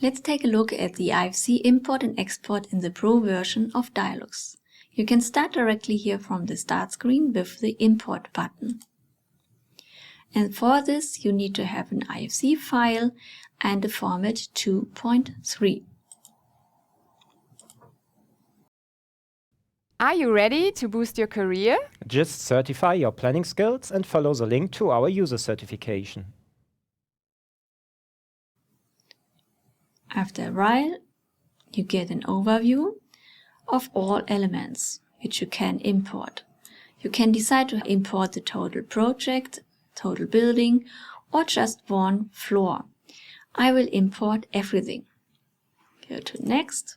Let's take a look at the IFC import and export in the Pro version of DIALux. You can start directly here from the Start screen with the Import button. And for this you need to have an IFC file and a format 2.3. Are you ready to boost your career? Just certify your planning skills and follow the link to our user certification. After a while, you get an overview of all elements which you can import. You can decide to import the total project, total building, or just one floor. I will import everything. Go to Next.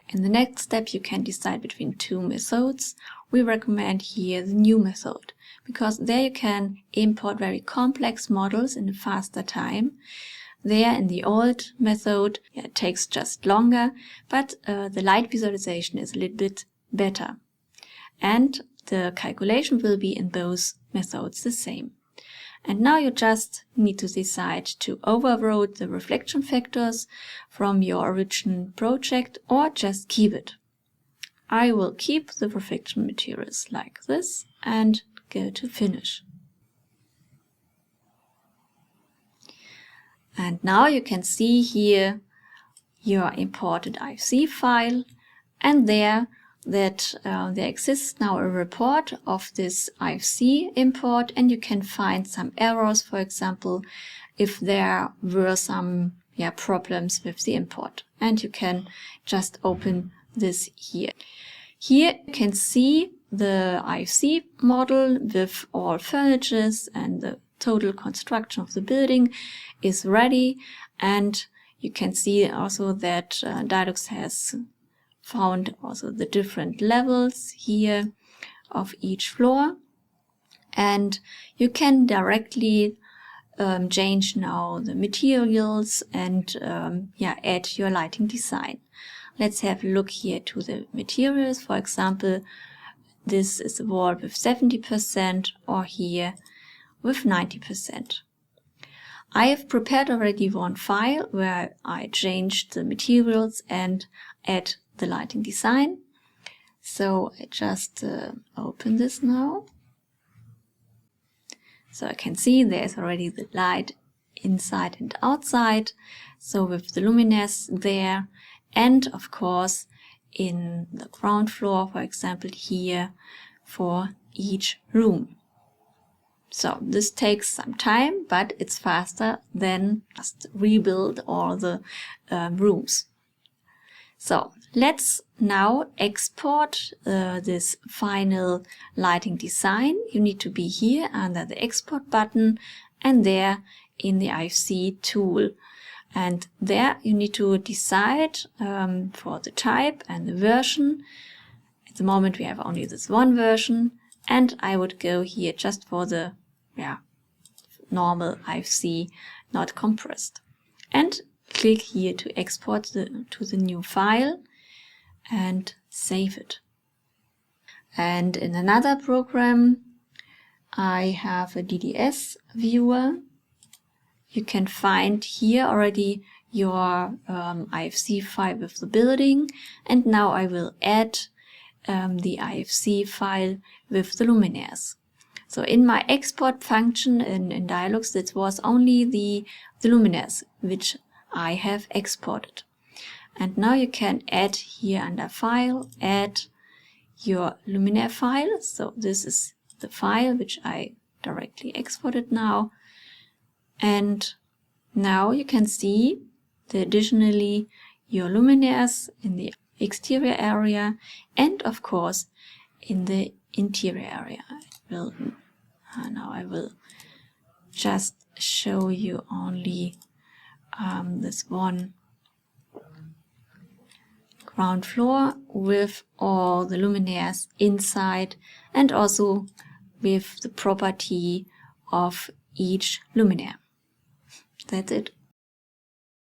In the next step, you can decide between two methods. We recommend here the new method, because there you can import very complex models in a faster time. There in the old method, it takes just longer, but the light visualization is a little bit better. And the calculation will be in both methods the same. And now you just need to decide to override the reflection factors from your original project or just keep it. I will keep the reflection materials like this and go to Finish. And now you can see here your imported IFC file, and there exists now a report of this IFC import, and you can find some errors, for example, if there were some problems with the import. And you can just open this here. Here you can see the IFC model with all furnitures, and the total construction of the building is ready. And you can see also that DIALux has found also the different levels here of each floor, and you can directly change now the materials and add your lighting design. Let's have a look here to the materials. For example, this is a wall with 70% or here with 90%. I have prepared already one file where I changed the materials and add the lighting design. So I just open this now. So I can see there's already the light inside and outside. So with the luminaires there, and of course in the ground floor, for example, here for each room. So this takes some time, but it's faster than just rebuild all the rooms. So let's now export this final lighting design. You need to be here under the export button and there in the IFC tool. And there you need to decide for the type and the version. At the moment we have only this one version, and I would go here just for the normal IFC, not compressed. And click here to export to the new file and save it. And in another program, I have a DDS viewer. You can find here already your IFC file with the building, and now I will add the IFC file with the luminaires. So in my export function in DIALux, it was only the luminaires which I have exported. And now you can add here under File, add your luminaire file. So this is the file which I directly exported now. And now you can see additionally your luminaires in the exterior area and of course in the interior area. Now I will just show you only this one ground floor with all the luminaires inside and also with the property of each luminaire. That's it.